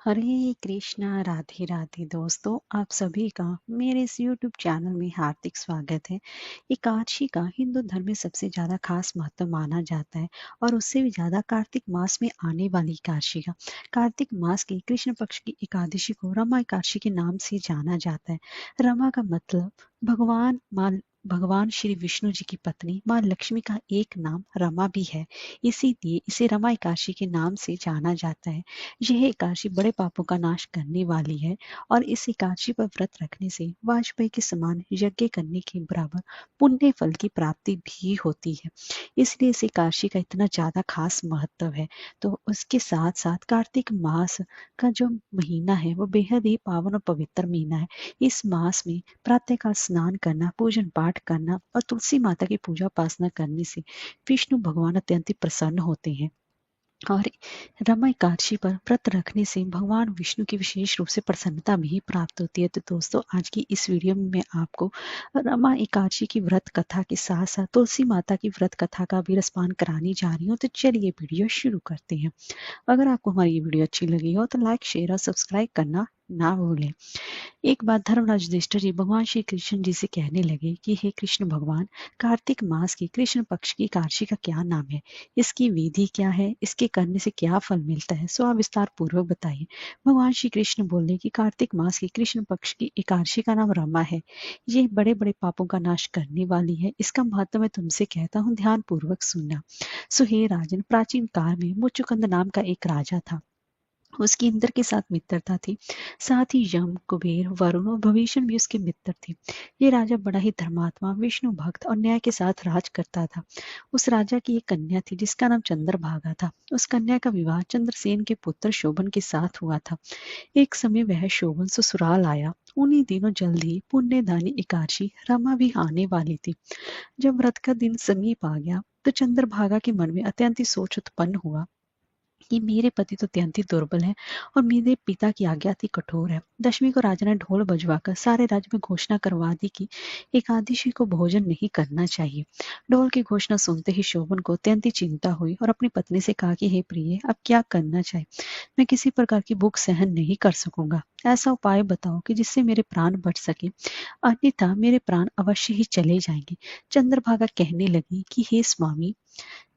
हरे कृष्णा राधे राधे दोस्तों, आप सभी का मेरे इस यूट्यूब चैनल में हार्दिक स्वागत है। एकादशी का हिंदू धर्म में सबसे ज्यादा खास महत्व माना जाता है और उससे भी ज्यादा कार्तिक मास में आने वाली एकादशी का। कार्तिक मास की कृष्ण पक्ष की एकादशी को रमा एकादशी के नाम से जाना जाता है। रमा का मतलब भगवान श्री विष्णु जी की पत्नी माँ लक्ष्मी का एक नाम रमा भी है, इसीलिए इसे रमा एकादशी के नाम से जाना जाता है। यह एकादशी बड़े पापों का नाश करने वाली है और इस एकादशी पर व्रत रखने से वाजपेयी के समान यज्ञ करने के बराबर पुण्य फल की प्राप्ति भी होती है। इसलिए इस एकादशी का इतना ज्यादा खास महत्व है। तो उसके साथ साथ कार्तिक मास का जो महीना है वो बेहद ही पावन और पवित्र महीना है। इस मास में प्रातःकाल स्नान करना, पूजन पाठ करना और तुलसी माता की पूजा उपासना करने से विष्णु भगवान अत्यंत ही प्रसन्न होते हैं। और रमा एकादशी पर व्रत रखने से भगवान विष्णु की विशेष रूप से प्रसन्नता भी प्राप्त होती है। तो दोस्तों, आज की इस वीडियो में मैं आपको रमा एकादशी की व्रत कथा के साथ साथ तुलसी माता की व्रत कथा का भी रसपान कराने जा रही हूँ। तो चलिए वीडियो शुरू करते हैं। अगर आपको हमारी ये वीडियो अच्छी लगी हो तो लाइक, शेयर और सब्सक्राइब करना ना भूलें। एक बार धर्मराज युधिष्ठिर जी भगवान श्री कृष्ण जी से कहने लगे कि हे कृष्ण भगवान, कार्तिक मास की कृष्ण पक्ष की एकादशी का क्या नाम है, इसकी विधि क्या है, इसके करने से क्या फल मिलता है, सो आप विस्तार पूर्वक बताइए। भगवान श्री कृष्ण बोले कि कार्तिक मास की कृष्ण पक्ष की एकादशी का नाम रमा है। ये बड़े बड़े पापों का नाश करने वाली है। इसका महत्व मैं तुमसे कहता हूँ, ध्यान पूर्वक सुनना। सो हे राजन, प्राचीन काल में मुचुकुंद नाम का एक राजा था। उसकी इंद्र के साथ मित्रता थी। साथ ही यम, कुबेर, वरुण और भविष्य भी उसके मित्र थे। ये राजा बड़ा ही धर्मात्मा, विष्णु भक्त और न्याय के साथ राज करता था। उस राजा की एक कन्या थी जिसका नाम चंद्रभागा था। उस कन्या का विवाह चंद्रसेन के पुत्र शोभन के साथ हुआ था। एक समय वह शोभन ससुराल आया। उन्हीं दिनों जल्द ही पुण्यदानी एकादशी रमा भी आने वाली थी। जब व्रत का दिन समीप आ गया तो चंद्रभागा के मन में अत्यंत ही सोच उत्पन्न हुआ कि मेरे पति तो अत्यंत ही दुर्बल है और मेरे पिता की आज्ञा अति कठोर है। दशमी को राजा ने ढोल बजवाकर सारे राज्य में घोषणा करवा दी कि एकादशी को भोजन नहीं करना चाहिए। ढोल की घोषणा सुनते ही शोभन को अत्यंत ही चिंता हुई और अपनी पत्नी से कहा कि हे प्रिय, अब क्या करना चाहिए। मैं किसी प्रकार की भूख सहन नहीं कर सकूंगा। ऐसा उपाय बताओ कि जिससे मेरे प्राण बच सके, अन्यथा मेरे प्राण अवश्य ही चले जाएंगे। चंद्रभागा कहने लगी कि हे स्वामी,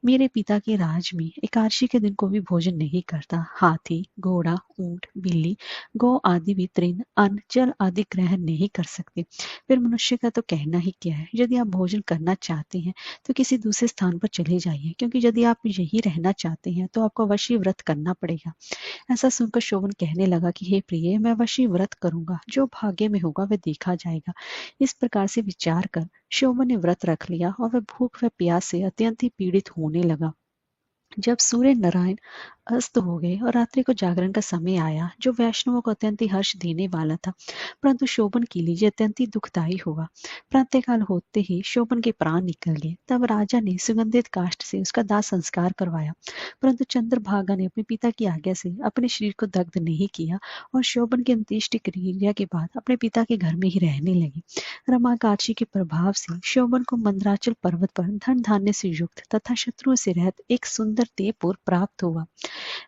मेरे पिता के राज में एकादशी के दिन कोई भी भोजन नहीं करता। हाथी, घोड़ा, ऊंट, बिल्ली, गौ आदि भी तृण, अन्न, जल आदि ग्रहण नहीं कर सकते। फिर मनुष्य का तो कहना ही क्या है। यदि आप भोजन करना चाहते हैं तो किसी दूसरे स्थान पर चले जाइए, क्योंकि यदि आप यही रहना चाहते हैं तो आपको अवश्य व्रत करना पड़ेगा। ऐसा सुनकर शोभन कहने लगा कि हे प्रिय, मैं अवश्य व्रत करूंगा, जो भाग्य में होगा वह देखा जाएगा। इस प्रकार से विचार कर शोभन ने व्रत रख लिया और वह भूख व प्यास से अत्यंत ही पीड़ित होने लगा। जब सूर्य नारायण अस्त हो गए और रात्रि को जागरण का समय आया, जो वैष्णवों को अत्यंत ही हर्ष देने वाला था, परंतु शोभन के लिए ये अत्यंत ही दुखदायी हुआ। प्रातःकाल होते ही शोभन के प्राण निकल गए। तब राजा ने सुगंधित काष्ठ से उसका दाह संस्कार करवाया, परंतु चंद्रभागा ने अपने पिता की आज्ञा से अपने शरीर को दग्ध नहीं किया और शोभन की अंत्येष्टि क्रिया के बाद अपने पिता के घर में ही रहने लगी। रमाकाक्षी के प्रभाव से शोभन को मंदराचल पर्वत पर धन धान्य से युक्त तथा शत्रुओं से रहित एक सुंदर देहपुर प्राप्त हुआ।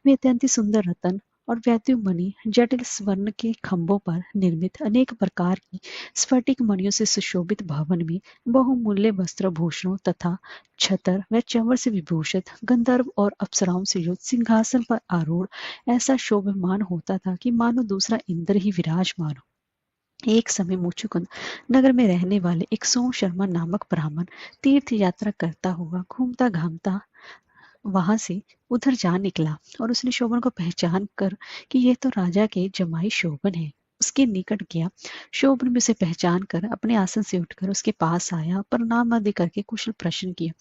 वे अत्यंत ही सुंदर रतन और वैद्य मणि, जटिल स्वर्ण के खंभों पर निर्मित अनेक प्रकार की स्फटिक मणियों से सुशोभित भवन में बहुमूल्य वस्त्र भूषणों तथा छतर व चंवर से विभूषित गंधर्व और अप्सराओं से युक्त सिंहासन पर आरूढ़ ऐसा शोभमान होता था कि मानो दूसरा इंद्र ही विराजमान हो। एक समय मुचुकुंद नगर में रहने वाले एक सोम शर्मा नामक ब्राह्मण तीर्थ यात्रा करता हुआ घूमता घामता वहां से उधर जा निकला और उसने शोभन को पहचान कर कि यह तो राजा के जमाई शोभन है, उसके निकट गया। शोभन भी उसे पहचान कर अपने आसन से उठकर उसके पास आया, प्रणाम आदि करके कुशल प्रश्न किया।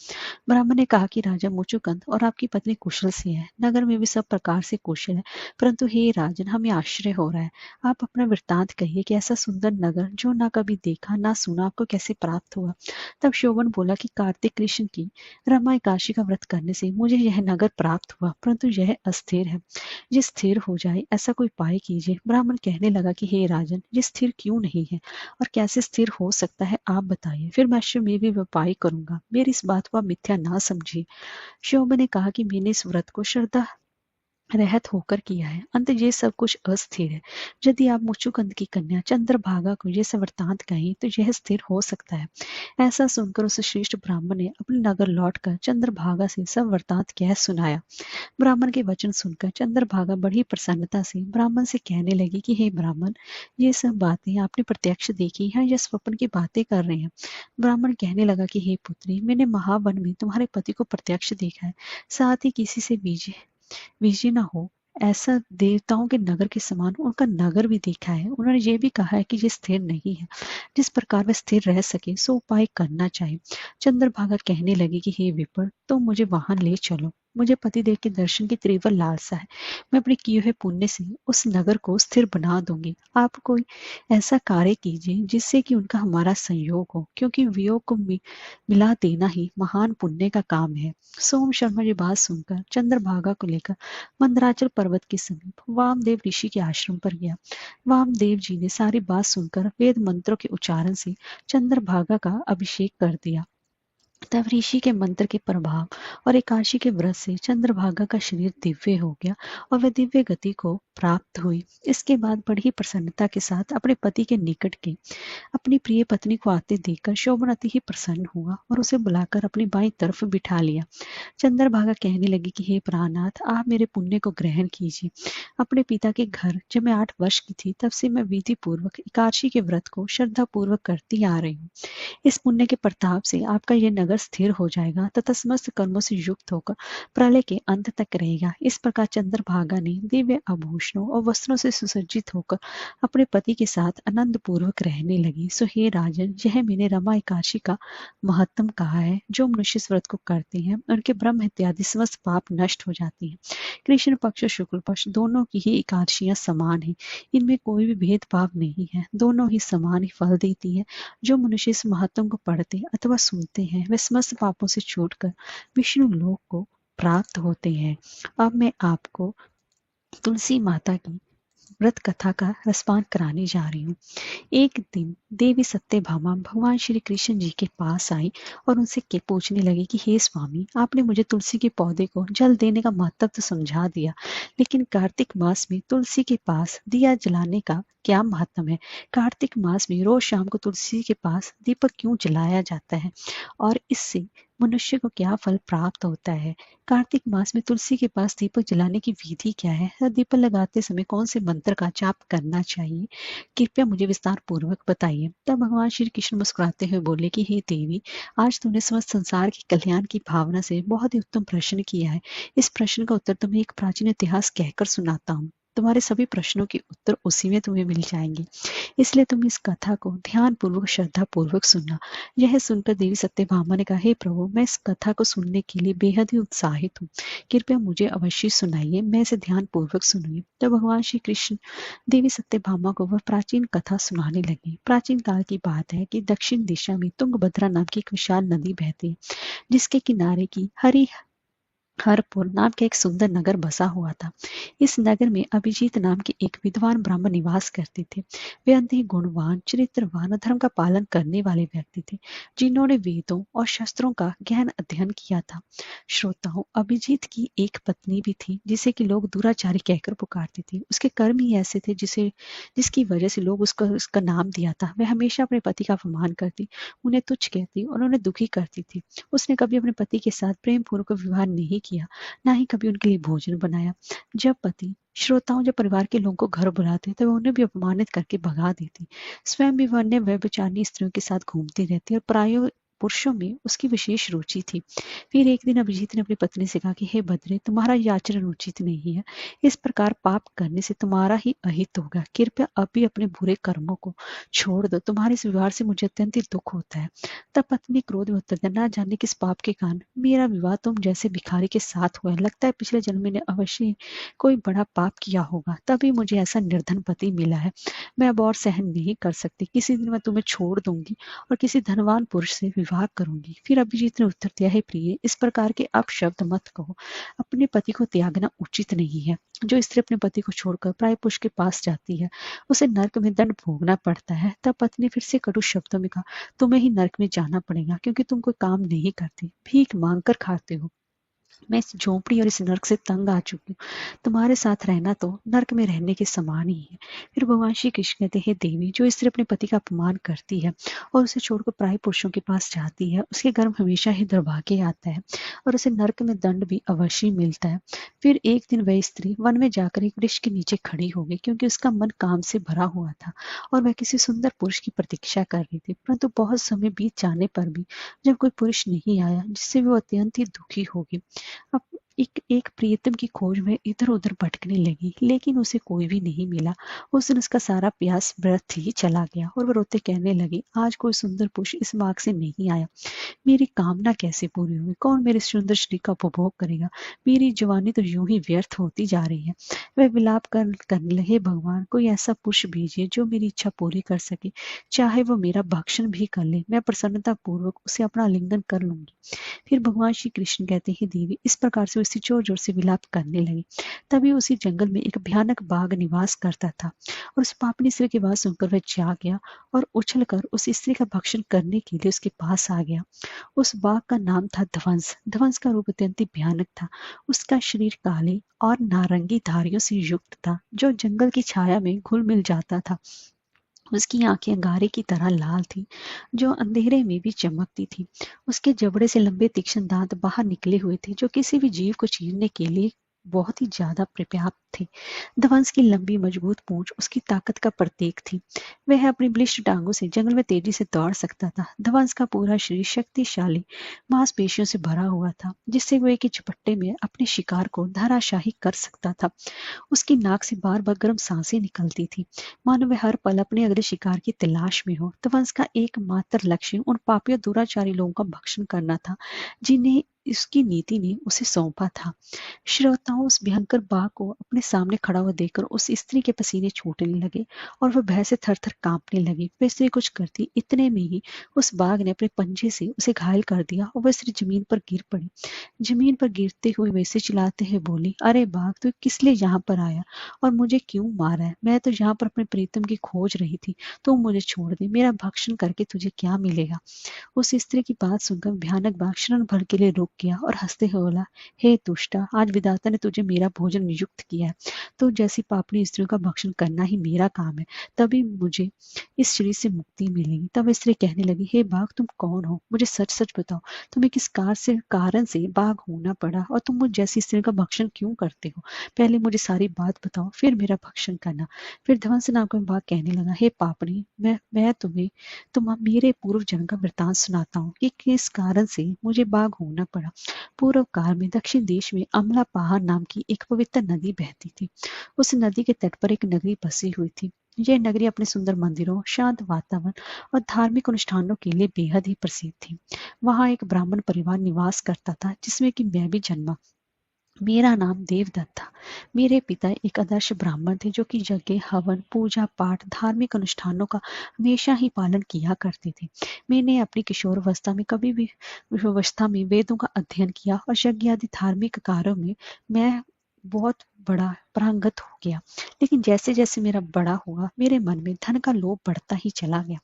ब्राह्मण ने कहा कि राजा मुचुकुंद और आपकी पत्नी कुशल से है, नगर में भी सब प्रकार से कुशल है, परंतु हे राजन, हमें आश्चर्य हो रहा है। आप अपना वृत्तांत कहिए कि ऐसा सुंदर नगर जो ना कभी देखा ना सुना आपको कैसे प्राप्त हुआ। तब शोभन बोला कि कार्तिक कृष्ण की रमा एकादशी का व्रत करने से मुझे यह नगर प्राप्त हुआ, परंतु यह अस्थिर है। ये स्थिर हो जाए ऐसा कोई उपाय कीजिए। ब्राह्मण कहने लगा कि हे राजन, ये स्थिर क्यों नहीं है और कैसे स्थिर हो सकता है, आप बताइए, फिर मैं अवश्य में भी उपाय करूंगा। मेरी इस बात को आप मिथ्या ना समझिए। शोभ ने कहा कि मैंने इस व्रत को श्रद्धा रहत होकर किया है। अंत ये सब कुछ अस्थिर है। यदि आप मुचुकुंद की कन्या चंद्रभागा को ये सब वृतांत कहें तो यह स्थिर हो सकता है। ऐसा सुनकर उस श्रेष्ठ ब्राह्मण ने अपने नगर लौटकर चंद्रभागा से सब वृतांत कह सुनाया। ब्राह्मण के वचन सुनकर चंद्रभागा बड़ी प्रसन्नता से ब्राह्मण से कहने लगी कि हे ब्राह्मण, ये सब बातें आपने प्रत्यक्ष देखी हैं या स्वप्न की बातें कर रहे हैं। ब्राह्मण कहने लगा कि हे पुत्री, मैंने महावन में तुम्हारे पति को प्रत्यक्ष देखा है, साथ ही किसी से बीजे विजय न हो ऐसा देवताओं के नगर के समान उनका नगर भी देखा है। उन्होंने ये भी कहा है कि ये स्थिर नहीं है। जिस प्रकार वह स्थिर रह सके सो उपाय करना चाहिए। चंद्रभागा कहने लगी कि हे विप्र, तुम मुझे वहां ले चलो। मुझे पतिदेव के दर्शन की तीव्र लालसा है। मैं अपने किए हुए पुण्य से उस नगर को स्थिर बना दूंगी। आप कोई ऐसा कार्य कीजिए जिससे कि उनका हमारा संयोग हो, क्योंकि वियोग को मिला देना ही महान पुण्य का काम है। सोम शर्मा ये बात सुनकर चंद्रभागा को लेकर मंदराचल पर्वत के समीप वामदेव ऋषि के आश्रम पर गया। वामदेव जी ने सारी बात सुनकर वेद मंत्रों के उच्चारण से चंद्रभागा का अभिषेक कर दिया। तब ऋषि के मंत्र के प्रभाव और एकादशी के व्रत से चंद्रभागा का शरीर दिव्य हो गया और वह दिव्य गति को प्राप्त हुई। इसके बाद बड़ी प्रसन्नता के साथ अपने पति के निकट के अपनी प्रिय पत्नी को आते देखकर शोभन अति ही प्रसन्न हुआ और उसे बुलाकर अपनी बाईं तरफ बिठा लिया। चंद्रभागा कहने लगी कि हे प्राणनाथ, आप मेरे पुण्य को ग्रहण कीजिए। अपने पिता के घर जब मैं 8 वर्ष की थी तब से मैं विधि पूर्वक एकादशी के व्रत को श्रद्धा पूर्वक करती आ रही हूँ। इस पुण्य के प्रताप से आपका यह नगर स्थिर हो जाएगा तथा समस्त कर्मों से युक्त होकर प्रलय के अंत तक रहेगा। इस प्रकार चंद्रभागा ने दिव्य आभूषणों और वस्त्रों से सुसज्जित होकर अपने पति के साथ आनंद पूर्वक रहने लगी। सो हे राजन, यह मैंने रमा एकादशी का महत्तम कहा है। जो मनुष्य इस व्रत को करते हैं उनके ब्रह्म इत्यादि समस्त पाप नष्ट हो जाती हैं। कृष्ण पक्ष और शुक्ल पक्ष दोनों की ही एकादशियां समान है। इनमें कोई भी भेदभाव नहीं है। दोनों ही समान ही फल देती है। जो मनुष्य इस महत्व को पढ़ते अथवा सुनते हैं वे समस्त पापों से छूटकर विष्णु लोक को प्राप्त होते हैं। अब मैं आपको तुलसी माता की व्रत कथा का रसपान कराने जा रही हूँ। एक दिन देवी सत्यभामा भगवान श्री कृष्ण जी के पास आई और उनसे के पूछने लगी कि हे स्वामी, आपने मुझे तुलसी के पौधे को जल देने का महत्व तो समझा दिया, लेकिन कार्तिक मास में तुलसी के पास दिया जलाने का क्या महत्व है? कार्तिक मास में रोज शाम को तुलसी के पास दीपक क्यों जलाया जाता है और इससे मनुष्य को क्या फल प्राप्त होता है? कार्तिक मास में तुलसी के पास दीपक जलाने की विधि क्या है? दीपक लगाते समय कौन से मंत्र का जाप करना चाहिए? कृपया मुझे विस्तार पूर्वक बताइए। तब भगवान श्री कृष्ण मुस्कुराते हुए बोले कि हे देवी, आज तुमने समस्त संसार के कल्याण की भावना से बहुत ही उत्तम प्रश्न किया है। इस प्रश्न का उत्तर तुम्हें एक प्राचीन इतिहास कहकर सुनाता हूँ। तुम्हारे सभी प्रश्नों के उत्तर उसी में तुम्हें मिल जाएंगे। इसलिए तुम इस कथा को ध्यान पूर्वक श्रद्धा पूर्वक सुनना। यह सुनकर देवी सत्यभामा ने कहा, हे प्रभु, मैं इस कथा को सुनने के लिए बेहद ही उत्साहित हूँ। कृपया मुझे अवश्य सुनाइए, मैं इसे ध्यान पूर्वक सुनूंगी। तब भगवान श्री कृष्ण देवी सत्यभामा को वह प्राचीन कथा सुनाने लगी। प्राचीन काल की बात है कि दक्षिण दिशा में तुंगभद्रा नाम की एक विशाल नदी बहती है, जिसके किनारे की हरपुर नाम का एक सुंदर नगर बसा हुआ था। इस नगर में अभिजीत नाम के एक विद्वान ब्राह्मण निवास करते थे। वे अति गुणवान, चरित्रवान और धर्म का पालन करने वाले व्यक्ति थे, जिन्होंने वेदों और शस्त्रों का गहन अध्ययन किया था। श्रोताओं, अभिजीत की एक पत्नी भी थी जिसे कि लोग दुराचारी कहकर पुकारते थे। उसके कर्म ही ऐसे थे जिसकी वजह से लोग उसका नाम दिया था। वह हमेशा अपने पति का अपमान करती, उन्हें तुच्छ कहती और उन्हें दुखी करती थी। उसने कभी अपने पति के साथ प्रेम पूर्वक विवाह नहीं किया, ना ही कभी उनके लिए भोजन बनाया। जब परिवार के लोगों को घर बुलाते तब उन्हें भी अपमानित करके भगा देती। स्वयं भी वह अन्य व्यभिचारिणी स्त्रियों के साथ घूमती रहती और पराये पुरुषों में उसकी विशेष रुचि थी। फिर एक दिन अभिजीत ने अपनी पत्नी से कहा कि हे बद्रे, तुम्हारा यह आचरण उचित नहीं है। इस प्रकार पाप करने से तुम्हारा ही अहित होगा। कृपया अभी अपने बुरे कर्मों को छोड़ दो। तुम्हारे इस व्यवहार से मुझे अत्यंत दुख होता है। तब पत्नी क्रोध में उत्तर दिया, ना जाने किस पाप के कारण मेरा विवाह तुम जैसे भिखारी के साथ हुआ है। लगता है पिछले जन्म में अवश्य कोई बड़ा पाप किया होगा, तभी मुझे ऐसा निर्धन पति मिला है। मैं अब और सहन नहीं कर सकती। किसी दिन मैं तुम्हें छोड़ दूंगी और किसी धनवान पुरुष से विवाह करूंगी। फिर अभिजीत ने उत्तर दिया, हे प्रिय, इस प्रकार के अपशब्द मत कहो। अपने पति को त्यागना उचित नहीं है। जो स्त्री अपने पति को छोड़कर प्राय पुरुष के पास जाती है उसे नरक में दंड भोगना पड़ता है। तब पत्नी फिर से कटु शब्दों में कहा, तुम्हें ही नरक में जाना पड़ेगा, क्योंकि तुम कोई काम नहीं करती, भीख मांग कर खाते हो। मैं इस झोंपड़ी और इस नर्क से तंग आ चुकी हूँ। तुम्हारे साथ रहना तो नर्क में रहने के समान ही है। फिर भगवान श्री कृष्ण कहते हैं, देवी, जो स्त्री अपने पति का अपमान करती है और उसे छोड़कर पराये पुरुषों के पास जाती है, उसके घर में हमेशा ही दुर्भाग्य आता है और उसे नर्क में दंड भी अवश्य मिलता है। फिर एक दिन वह स्त्री वन में जाकर एक वृक्ष के नीचे खड़ी हो गई, क्योंकि उसका मन काम से भरा हुआ था और वह किसी सुंदर पुरुष की प्रतीक्षा कर रही थी। परंतु बहुत समय बीत जाने पर भी जब कोई पुरुष नहीं आया, जिससे वो अत्यंत ही दुखी होगी, अब एक एक प्रियतम की खोज में इधर-उधर भटकने लगी, लेकिन उसे कोई भी नहीं मिला। उस दिन उसका सारा प्रयास व्यर्थ ही चला गया और वो रोते कहने लगी, आज कोई सुंदर पुरुष इस मार्ग से नहीं आया। मेरी कामना कैसे पूरी होगी? कौन मेरे सुंदर शरीर का उपभोग करेगा? मेरी जवानी तो यूं ही व्यर्थ होती जा रही है। वह विलाप करने लगे, भगवान, कोई ऐसा पुरुष भेजिए जो मेरी इच्छा पूरी कर सके, चाहे वो मेरा भक्षण भी कर ले, मैं प्रसन्नता पूर्वक उसे अपना आलिंगन कर लूंगी। फिर भगवान श्री कृष्ण कहते हैं, देवी, इस प्रकार से वो स्त्री जोर जोर से विलाप करने लगी। तभी उसी जंगल में एक भयानक बाघ निवास करता था और उस पापनी स्त्री की बात सुनकर वह जाग गया और उछलकर उस स्त्री का भक्षण करने के लिए उसके पास आ गया। उस बाघ का नाम था ध्वंस। ध्वंस का रूप अत्यंत ही भयानक था। उसका शरीर काले और नारंगी धारियों से युक्त था, जो जंगल की छाया में घुल मिल जाता था। उसकी आंखें अंगारे की तरह लाल थीं, जो अंधेरे में भी चमकती थीं। उसके जबड़े से लंबे तीक्ष्ण दांत बाहर निकले हुए थे, जो किसी भी जीव को चीरने के लिए बहुत ही ज्यादा पर्याप्त थे। ध्वंस की लंबी मजबूत पूंछ उसकी ताकत का प्रतीक थी। वह अपनी बलिष्ठ टांगों से जंगल में तेजी से दौड़ सकता था। ध्वंस का पूरा शरीर शक्तिशाली मांसपेशियों से भरा हुआ था, जिससे वो एक ही झपट्टे में अपने शिकार को धराशाही कर सकता था। उसकी नाक से बार बार गर्म सांसें निकलती थी, मानो वह हर पल अपने अगले शिकार की तलाश में हो। ध्वंस का एकमात्र लक्ष्य उन पापियों दुराचारी लोगों का भक्षण करना था, जिन्हें इसकी नीति ने उसे सौंपा था। श्रोताओं, उस भयंकर बाघ को अपने सामने खड़ा हुआ देखकर उस स्त्री के पसीने छूटने लगे और वह भय से थर थर कांपने लगी। वह स्त्री कुछ करती, इतने में ही उस बाघ ने अपने पंजे से उसे घायल कर दिया और वह स्त्री जमीन पर गिर पड़ी। जमीन पर गिरते हुए वैसे चिल्लाते हुए बोली, अरे बाघ, तू किस लिए यहाँ पर आया और मुझे क्यों मारा है? मैं तो यहाँ पर अपने प्रीतम की खोज रही थी। तू मुझे छोड़ दे, मेरा भक्षण करके तुझे क्या मिलेगा? उस स्त्री की बात सुनकर भयानक बाघ क्षण भर के लिए रुक गया और हंसते हुए बोला, हे दुष्टा, आज विधाता ने तुझे मेरा भोजन नियुक्त किया है। तो जैसी पापनी स्त्रियों का भक्षण करना ही मेरा काम है, तभी मुझे इस शरीर से मुक्ति मिलेगी। तब स्त्री कहने लगी, हे बाघ, तुम कौन हो? मुझे सच सच बताओ, तुम्हें किस कारण से बाघ होना पड़ा और तुम मुझ जैसी स्त्री का भक्षण क्यों करते हो? पहले मुझे सारी बात बताओ, फिर मेरा भक्षण करना। फिर ध्वंस नाम का बाघ कहने लगा, हे पापनी, मैं तुम्हें मेरे पूर्व जन्म का वृतांत सुनाता हूँ कि किस कारण से मुझे बाघ होना पड़ा। पूर्व काल में दक्षिण देश में अमला पहाड़ नाम की एक पवित्र नदी बहती थी। उस नदी के तट पर एक नगरी बसी हुई थी। यह नगरी अपने सुंदर मंदिरों, शांत वातावरण और धार्मिक अनुष्ठानों के लिए बेहद ही प्रसिद्ध थी। वहां एक ब्राह्मण परिवार निवास करता था, जिसमें कि मैं भी जन्मा। मेरा नाम देवदत्त था। मेरे पिता एक आदर्श ब्राह्मण थे, जो कि यज्ञ, हवन, पूजा पाठ, धार्मिक अनुष्ठानों का हमेशा ही पालन किया करते थे। मैंने अपनी किशोरावस्था में कभी भी अवस्था में वेदों का अध्ययन किया और यज्ञ आदि धार्मिक कार्यों में मैं बहुत बड़ा पारंगत हो गया। लेकिन जैसे जैसे मेरा बड़ा हुआ, मेरे मन में धन का लोभ बढ़ता ही चला गया।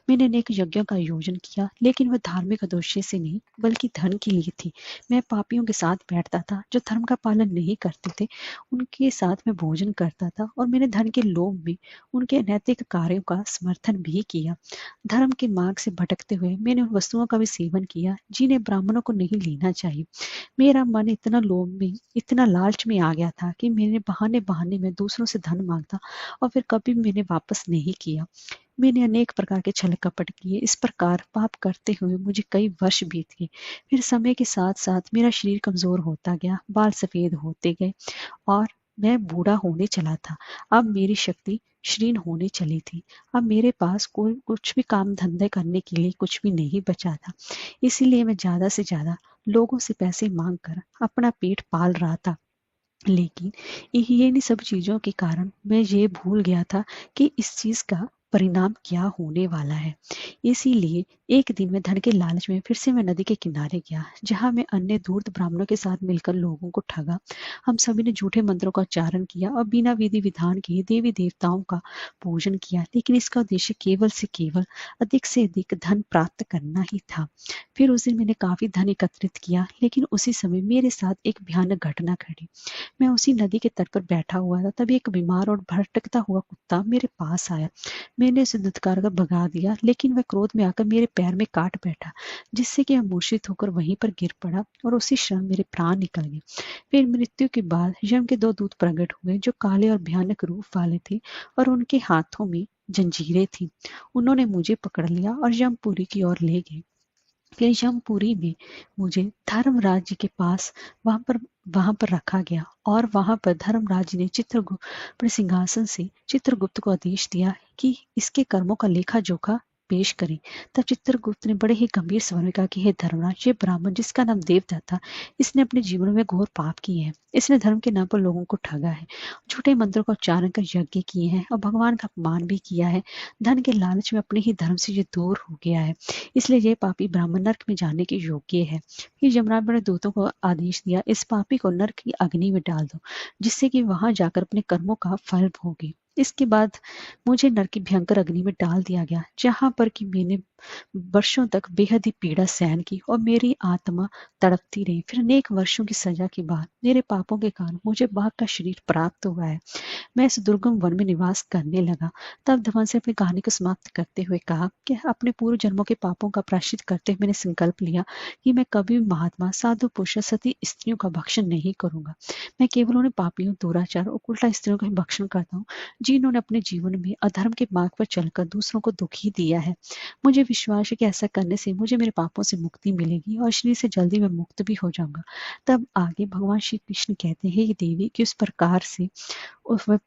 मैंने अनेक यज्ञों का आयोजन किया, लेकिन वह धार्मिक उद्देश्य से नहीं, बल्कि धन के लिए थी। मैं पापियों के साथ बैठता था, जो धर्म का पालन नहीं करते थे। उनके साथ मैं भोजन करता था और मैंने धन के लोभ में उनके अनैतिक कार्यों का समर्थन भी किया। धर्म के मार्ग से भटकते हुए मैंने उन वस्तुओं का भी सेवन किया, जिन्हें ब्राह्मणों को नहीं लेना चाहिए। मेरा मन इतना लोभ में, इतना लालच में आ गया था कि मैंने बहाने बहाने में दूसरों से धन मांगता और फिर कभी मैंने वापस नहीं किया। मैंने अनेक प्रकार के छल कपट किए। इस प्रकार पाप करते हुए मुझे कई वर्ष बीत गए। फिर समय के साथ साथ मेरा शरीर कमजोर होता गया, बाल सफेद होते गए और मैं बूढ़ा होने चला था। अब मेरी शक्ति क्षीण होने चली थी। अब मेरे पास कोई कुछ भी काम धंधे करने के लिए कुछ भी नहीं बचा था। इसीलिए मैं ज्यादा से ज्यादा लोगों से पैसे मांग कर अपना पेट पाल रहा था। लेकिन ये सब चीजों के कारण मैं ये भूल गया था कि इस चीज का परिणाम क्या होने वाला है। इसीलिए एक दिन मैं धन के लालच में फिर से मैं नदी के किनारे गया, जहाँ मैं अन्य धूर्त ब्राह्मणों के साथ मिलकर लोगों को ठगा। हम सभी ने झूठे मंत्रों का उच्चारण किया और बिना विधि विधान के देवी देवताओं का पूजन किया, लेकिन इसका उद्देश्य केवल से केवल अधिक से अधिक धन प्राप्त करना ही था। फिर उस दिन मैंने काफी धन एकत्रित किया, लेकिन उसी समय मेरे साथ एक भयानक घटना घटी। मैं उसी नदी के तट पर बैठा हुआ था, तभी एक बीमार और भटकता हुआ कुत्ता मेरे पास आया। मैंने उसे धुतकार कर भगा दिया, लेकिन वह क्रोध में आकर मेरे पैर में काट बैठा, जिससे कि मैं मूर्छित होकर वहीं पर गिर पड़ा और उसी क्षण मेरे प्राण निकल गए। फिर मृत्यु के बाद यम के दो दूत प्रकट हुए, जो काले और भयानक रूप वाले थे और उनके हाथों में जंजीरें थी। उन्होंने मुझे पकड़ लिया और यमपुरी की ओर ले गए। फिर यमपुरी में मुझे धर्मराज के पास वहां पर रखा गया और वहां पर धर्मराज ने चित्रगुप्त अपने सिंहासन से चित्रगुप्त को आदेश दिया कि इसके कर्मों का लेखा जोखा पेश करें। तब चित्रगुप्त ने बड़े ही गंभीर स्वर में कहा कि हे धर्मराज, ये ब्राह्मण जिसका नाम देवदत्त था, इसने अपने जीवन में घोर पाप किए हैं। इसने धर्म के नाम पर लोगों को ठगा है, झूठे मंत्रों का उच्चारण कर यज्ञ किए हैं और भगवान का अपमान भी किया है। धन के लालच में अपने ही धर्म से ये दूर हो गया है, इसलिए ये पापी ब्राह्मण नरक में जाने के योग्य है। फिर यमराज ने दूतों को आदेश दिया, इस पापी को नरक की अग्नि में डाल दो, जिससे कि वहां जाकर अपने कर्मों का फल भोगे। इसके बाद मुझे नरक की भयंकर अग्नि में डाल दिया गया, जहां पर कि मैंने वर्षों तक बेहद ही पीड़ा सहन की और मेरी आत्मा तड़पती रही। फिर अनेक वर्षों की सजा के बाद मेरे पापों के कारण मुझे बाघ का शरीर प्राप्त हुआ है। मैं इस दुर्गम वन में निवास करने लगा। तब धवन से अपनी कहानी को समाप्त करते हुए कहा कि अपने पूर्व जन्मों के पापों का प्रायश्चित करते हुए मैंने संकल्प लिया कि मैं कभी भी महात्मा, साधु पुरुष, सती स्त्रियों का भक्षण नहीं करूंगा। मैं केवल उन्हें पापियों, दुराचार और उल्टा स्त्रियों का ही भक्षण करता हूँ, जिन्होंने अपने जीवन में अधर्म के मार्ग पर चलकर दूसरों को दुखी दिया है। मुझे विश्वास है कि ऐसा करने से मुझे मेरे पापों से मुक्ति मिलेगी और शरीर से जल्दी मैं मुक्त भी हो जाऊंगा। तब आगे भगवान श्री कृष्ण कहते हैं, ये देवी कि उस प्रकार से उस वह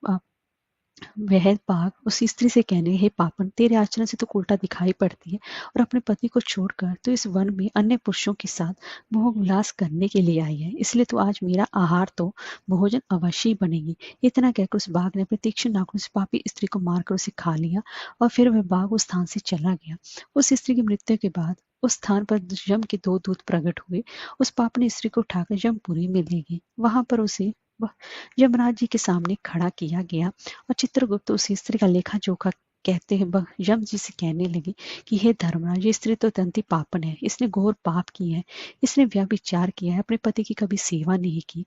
बाघ उस स्त्री से कहने, हे पापन, तेरे आचरण से तो उल्टा दिखाई पड़ती है और अपने पति को छोड़कर तो इस वन में अन्य पुरुषों के साथ भोग विलास करने के लिए आई है, इसलिए तो आज मेरा आहार तो भोजन अवश्य ही बनेगी। इतना कहकर उस बाघ ने अपने तीक्ष्ण नाखून से पापी स्त्री को मारकर उसे खा लिया और फिर वह बाघ उस स्थान से चला गया। उस स्त्री की मृत्यु के बाद उस स्थान पर यम के दो दूत प्रकट हुए। उस पाप ने स्त्री को उठाकर यमपुरी में ले गए। वहां पर उसे यमराज जी के सामने खड़ा किया गया और चित्रगुप्त उस स्त्री का लेखा जोखा कहते हैं यम जी से कहने लगे कि हे धर्मराज, ये स्त्री तो अत्यंत ही पापन है, इसने घोर पाप किया है, इसने व्यभिचार किया है, अपने पति की कभी सेवा नहीं की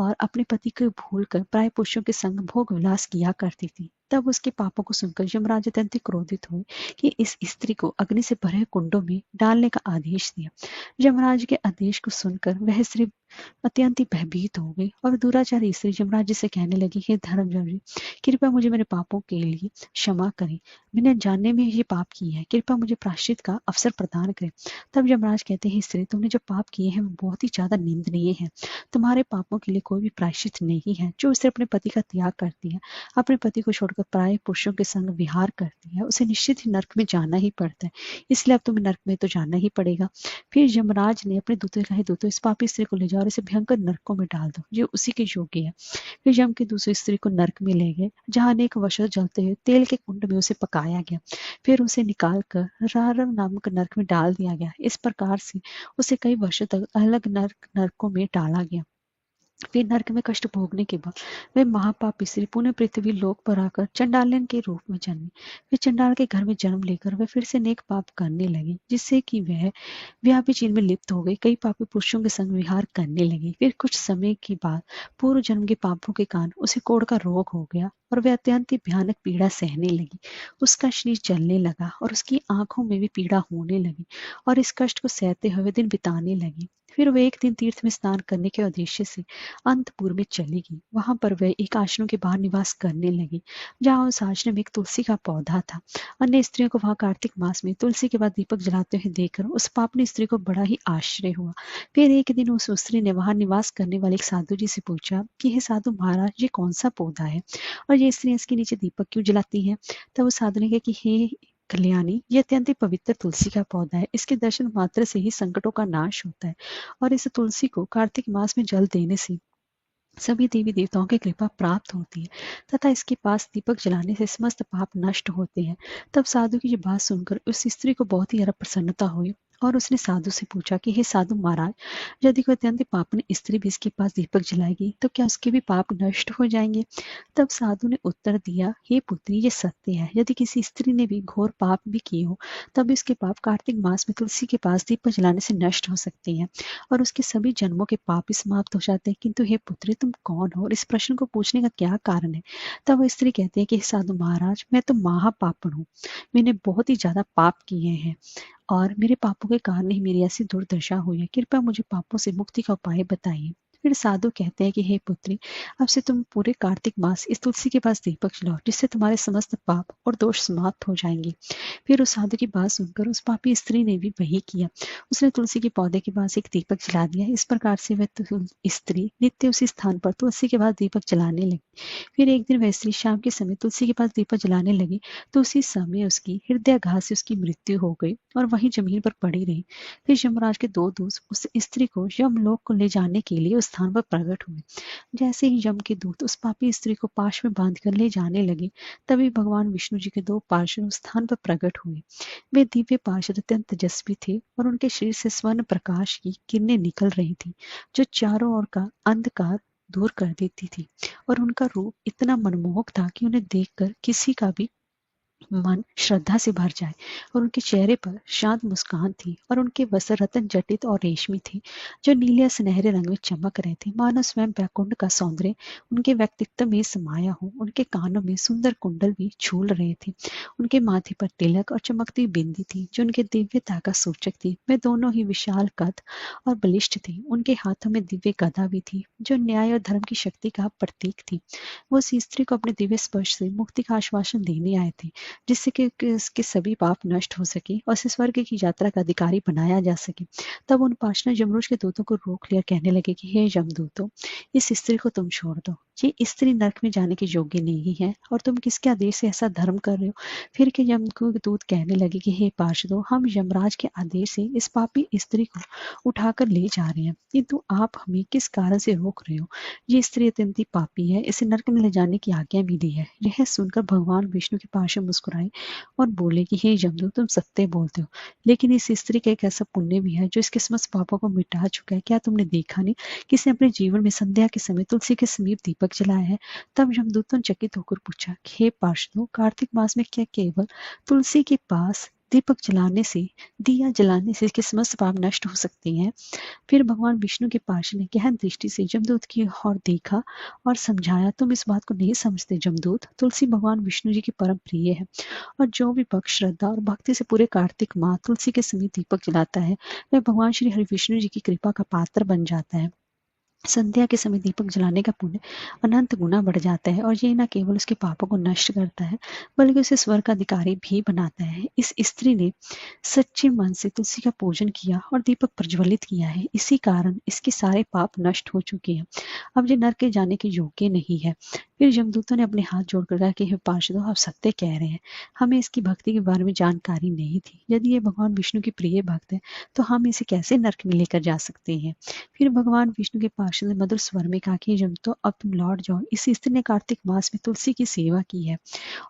और अपने पति को भूलकर प्राय पुरुषों के संग भोग विलास किया करती थी। तब उसके पापों को सुनकर यमराज अत्यंत ही क्रोधित हुए कि इस स्त्री को अग्नि से भरे कुंडों में डालने का आदेश दिया। यमराज के आदेश को सुनकर वह स्त्री अत्यंत ही भयभीत हो गई और दुराचारी स्त्री यमराज जी से कहने लगी, हे धर्मराज जी, कृपया मुझे मेरे पापों के लिए क्षमा करें। मैंने जानने में ये पाप किए हैं, कृपया मुझे प्रायश्चित का अवसर प्रदान करें। तब यमराज कहते हैं, स्त्री, तुमने जो पाप किए हैं वो बहुत ही ज्यादा निंदनीय है। तुम्हारे पापों के लिए कोई भी प्रायश्चित नहीं है। जो स्त्री अपने पति का त्याग करती है, अपने पति को छोड़कर प्राय पुरुषों के संग विहार करती है, उसे निश्चित ही नरक में जाना ही पड़ता है, इसलिए अब तुम्हें नरक में तो जाना ही पड़ेगा। फिर यमराज ने अपने दूतों कहे, दूतों, इस पापी स्त्री को ले जाओ और इसे भयंकर नरकों में डाल दो, जो उसी के योग्य है। फिर यम के दूसरी स्त्री को नरक में ले गए, जहाँ अनेक वर्षों जलते हुए तेल के कुंड में उसे पकाया गया। फिर उसे निकाल कर रारव नामक नरक में डाल दिया गया। इस प्रकार से उसे कई वर्षों तक अलग नरकों में डाला गया। फिर नरक में कष्ट भोगने के बाद वे महापापी स्त्री पुनः पृथ्वी लोक पर आकर चंडालन के रूप में जन्मी। वे चंडाल के घर में जन्म लेकर वे फिर से नेक पाप करने लगी, जिससे कि वह व्याभिचार में लिप्त हो गई, कई पापी पुरुषों के संग विहार करने लगी। फिर कुछ समय के बाद पूर्व जन्म के पापों के कारण उसे कोढ़ का रोग हो गया और वह अत्यंत ही भयानक पीड़ा सहने लगी। उसका शरीर जलने लगा और उसकी आंखों में भी पीड़ा होने लगी और इस कष्ट को सहते हुए दिन बिताने लगी। फिर वह एक दिन तीर्थ में स्नान करने के उद्देश्य से अंतपुर में चली गई। वहां पर वह एक आश्रम के बाहर निवास करने लगी, जहाँ उस आश्रम में एक तुलसी का पौधा था। अन्य स्त्रियों को वहां कार्तिक मास में तुलसी के बाद दीपक जलाते हुए देखकर उस पापनी स्त्री को बड़ा ही आश्चर्य हुआ। फिर एक दिन उस स्त्री ने वहां निवास करने वाले एक साधु जी से पूछा कि हे साधु महाराज, ये कौन सा पौधा है और ये स्त्री इसके नीचे दीपक क्यों जलाती है? तब उस साधु ने कहा कि हे कल्याणी, ये अत्यंत ही पवित्र तुलसी का पौधा है, इसके दर्शन मात्र से ही संकटों का नाश होता है और इस तुलसी को कार्तिक मास में जल देने से सभी देवी देवताओं की कृपा प्राप्त होती है तथा इसके पास दीपक जलाने से समस्त पाप नष्ट होते हैं। तब साधु की ये बात सुनकर उस स्त्री को बहुत ही ज्यादा प्रसन्नता हुई और उसने साधु से पूछा कि हे साधु महाराज, यदि कोई अत्यंत पापनी स्त्री भी इसके पास दीपक जलाएगी तो क्या उसके भी पाप नष्ट हो जाएंगे? तब साधु ने उत्तर दिया, हे पुत्री, ये सत्य है। यदि किसी स्त्री ने भी घोर पाप भी किए हो तब इसके पाप कार्तिक मास में तुलसी के पास दीपक जलाने से नष्ट हो सकते हैं और उसके सभी जन्मों के पाप भी समाप्त हो जाते हैं। किंतु हे पुत्री, तुम कौन हो और इस प्रश्न को पूछने का क्या कारण है? तब वह स्त्री कहती है कि साधु महाराज, मैं तो महापापण हूँ। मैंने बहुत ही ज्यादा पाप किए हैं और मेरे पापों के कारण ही मेरी ऐसी दुर्दशा हुई है। कृपया मुझे पापों से मुक्ति का उपाय बताइए। फिर साधु कहते हैं कि हे पुत्री, अब से तुम पूरे कार्तिक मास इस तुलसी के पास दीपक जलाओ, जिससे तुम्हारे समस्त पाप और दोष समाप्त हो जाएंगे। फिर उस साधु की बात सुनकर उस पापी स्त्री ने भी वही किया। उसने तुलसी के पौधे के पास एक दीपक जला दिया। इस प्रकार से वह स्त्री नित्य उसी स्थान पर तुलसी के पास दीपक जलाने लगी। फिर एक दिन वह स्त्री शाम के समय तुलसी के पास दीपक जलाने लगी तो उसी समय उसकी हृदयाघात से उसकी मृत्यु हो गई और वहीं जमीन पर पड़ी रही। फिर यमराज के दो दूत उस स्त्री को यमलोक को ले जाने के लिए उस स्थान पर प्रकट हुए। जैसे ही यम के दूत उस पापी स्त्री को पाश में बांधकर ले जाने लगे, तभी भगवान विष्णु जी के दो पार्षद उस स्थान पर प्रकट हुए। वे दिव्य पार्षद अत्यंत तेजस्वी थे और उनके शरीर से स्वर्ण प्रकाश की किरणें निकल रही थी, जो चारों ओर का अंधकार दूर कर देती थी। और उनका रूप इतना मनमोहक था कि उन्हें देखकर किसी का भी मन श्रद्धा से भर जाए। और उनके चेहरे पर शांत मुस्कान थी और उनके वस्त्र रतन जटित और रेशमी थे, जो नीले या सुनहरे रंग में चमक रहे थे, मानो स्वयं बैकुंठ का सौंदर्य उनके व्यक्तित्व में समाया हो। उनके कानों में सुंदर कुंडल भी झूल रहे थे। उनके माथे पर तिलक और चमकती बिंदी थी, जो उनके दिव्यता का सूचक थी। वे दोनों ही विशाल कद और बलिष्ठ थे। उनके हाथों में दिव्य गदा भी थी, जो न्याय और धर्म की शक्ति का प्रतीक थी। वो उस स्त्री को अपने दिव्य स्पर्श से मुक्ति का आश्वासन देने आए थे, जिससे कि उसके सभी पाप नष्ट हो सके और उसे स्वर्ग की यात्रा का अधिकारी बनाया जा सके। तब उन पाषाण यमराज के दूतों को रोक लिया, कहने लगे कि हे यमदूतों, इस स्त्री को तुम छोड़ दो। ये स्त्री नरक में जाने के योग्य नहीं है और तुम किसके आदेश से ऐसा धर्म कर रहे हो? फिर के यमदूत कहने लगे कि हे पार्षदों, हम यमराज के आदेश से इस पापी स्त्री को उठाकर ले जा रहे हैं, किंतु आप हमें किस कारण से रोक रहे हो? ये स्त्री अत्यंत ही पापी है, इसे नरक में ले जाने की आज्ञा मिली है। यह सुनकर भगवान विष्णु के पार्षद मुस्कुराए और बोले कि हे यमदूत, तुम सत्य बोलते हो, लेकिन इस स्त्री का एक ऐसा पुण्य भी है जो इसके समस्त पापों को मिटा चुका है। क्या तुमने देखा नहीं कि इसने अपने जीवन में संध्या के समय तुलसी के समीप दीपक जलाया है? तब यमदूतों ने चकित होकर पूछा कि हे पार्षदों, कार्तिक मास में क्या केवल तुलसी के पास दीपक जलाने से, दिया जलाने से इसके समस्त पाप नष्ट हो सकते हैं? फिर भगवान विष्णु के पार्षद ने गहन दृष्टि से जमदूत की ओर देखा और समझाया, तुम इस बात को नहीं समझते जमदूत, तुलसी भगवान विष्णु जी की परम प्रिय है और जो भी भक्त श्रद्धा और भक्ति से पूरे कार्तिक माह तुलसी के समीप दीपक जलाता है, वह भगवान श्री हरि विष्णु जी की कृपा का पात्र बन जाता है। संध्या के समय दीपक जलाने का पुण्य अनंत गुना बढ़ जाता है और ये न केवल उसके पापों को नष्ट करता है, बल्कि उसे स्वर्ग का अधिकारी भी बनाता है। इस स्त्री ने सच्चे मन से तुलसी का पूजन किया और दीपक प्रज्वलित किया है, इसी कारण इसके सारे पाप नष्ट हो चुके हैं। अब ये नरक के जाने के योग्य नहीं है। फिर यमदूतों ने अपने हाथ जोड़कर कहा कि हे पार्षदों, आप सत्य कह रहे हैं, हमें इसकी भक्ति के बारे में जानकारी नहीं थी। यदि ये भगवान विष्णु की प्रिय भक्त है तो हम इसे कैसे नरक में लेकर जा सकते हैं? फिर भगवान विष्णु के पार्षद ने मधुर स्वर में कहा कि यमदूतों, अब तुम लौट जाओ। इस स्त्री ने कार्तिक मास में तुलसी की सेवा की है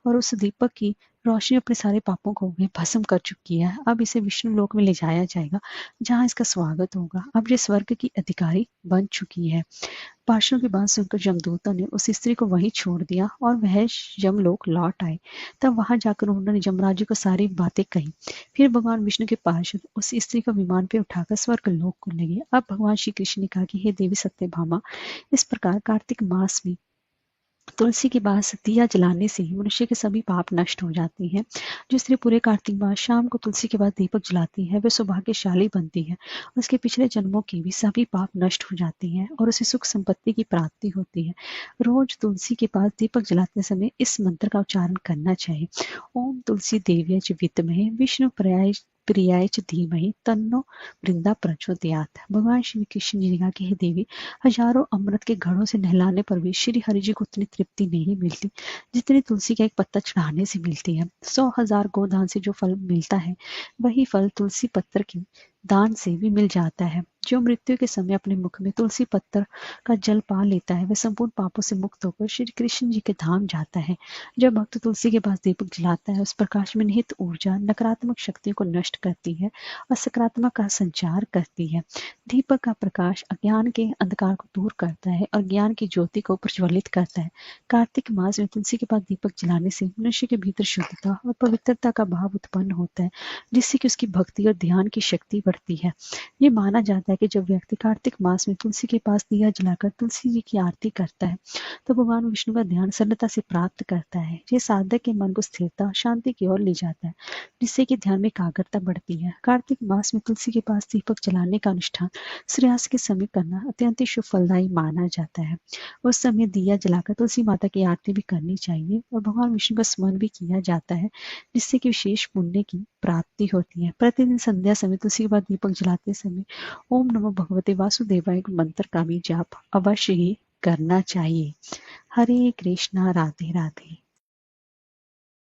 और उस दीपक की रोशनी अपने सारे पापों को भस्म कर चुकी है। अब इसे विष्णु लोक में ले जाया जाएगा, जहाँ इसका स्वागत होगा। अब ये स्वर्ग की अधिकारी बन चुकी है। पार्षदों की बात सुनकर यमदूतों ने उस स्त्री को वहीं छोड़ दिया और वह यमलोक लौट आए। तब वहां जाकर उन्होंने यमराज जी को सारी बातें कही। फिर भगवान विष्णु के पार्षद उस स्त्री को विमान पे उठाकर स्वर्ग लोक को ले गए। अब भगवान श्री कृष्ण ने कहा कि हे देवी सत्यभामा, इस प्रकार कार्तिक मास में तुलसी के पास दिया जलाने से मनुष्य के सभी पाप नष्ट हो जाते हैं। जो स्त्री पूरे कार्तिक मास शाम को तुलसी के पास दीपक जलाती है, वह सौभाग्यशाली बनती है। उसके पिछले जन्मों के भी सभी पाप नष्ट हो जाते हैं और उसे सुख संपत्ति की प्राप्ति होती है। रोज तुलसी के पास दीपक जलाते समय इस मंत्र का उच्चारण करना चाहिए, ओम तुलसी देव्य च विद्महे विष्णु प्रियाय च धीमहि तन्नो वृंदा प्रचोदयात्। भगवान श्री कृष्ण जी ने कहा कि हे देवी, हजारों अमृत के घड़ों से नहलाने पर भी श्री हरि जी को उतनी तृप्ति नहीं मिलती जितनी तुलसी का एक पत्ता चढ़ाने से मिलती है। 100,000 गोदान से जो फल मिलता है, वही फल तुलसी पत्र की दान से भी मिल जाता है। जो मृत्यु के समय अपने मुख में तुलसी पत्तर का जल पा लेता है वह संपूर्ण पापों से मुक्त होकर श्री कृष्ण जी के धाम जाता है। जब भक्त तुलसी के पास दीपक जलाता है उस प्रकाश में निहित ऊर्जा नकारात्मक शक्तियों को नष्ट करती है और सकारात्मक का संचार करती है। दीपक का प्रकाश अज्ञान के अंधकार को दूर करता है और ज्ञान की ज्योति को प्रज्वलित करता है। कार्तिक मास में तुलसी के पास दीपक जलाने से मनुष्य के भीतर शुद्धता और पवित्रता का भाव उत्पन्न होता है, जिससे कि उसकी भक्ति और ध्यान की शक्ति बढ़ती है। ये माना जाता है कि जब व्यक्ति कार्तिक मास में तुलसी के पास दिया जलाकर तुलसी जी की आरती करता है तो भगवान विष्णु का ध्यान सरलता से प्राप्त करता है। ये साधक के मन को स्थिरता शांति की ओर ले जाता है, जिससे कि ध्यान में एकाग्रता बढ़ती है। कार्तिक मास में तुलसी के पास दीपक जलाने का अनुष्ठान सूर्यास्त के समय करना अत्यंत शुभ फलदायी माना जाता है। उस समय दिया जलाकर तुलसी माता की आरती भी करनी चाहिए और भगवान विष्णु का स्मरण भी किया जाता है, जिससे कि विशेष पुण्य की प्राप्ति होती है। प्रतिदिन संध्या समय तुलसी के बाद दीपक जलाते समय ओम नमो भगवते वासुदेवाय मंत्र का भी जाप अवश्य ही करना चाहिए। हरे कृष्णा, राधे राधे।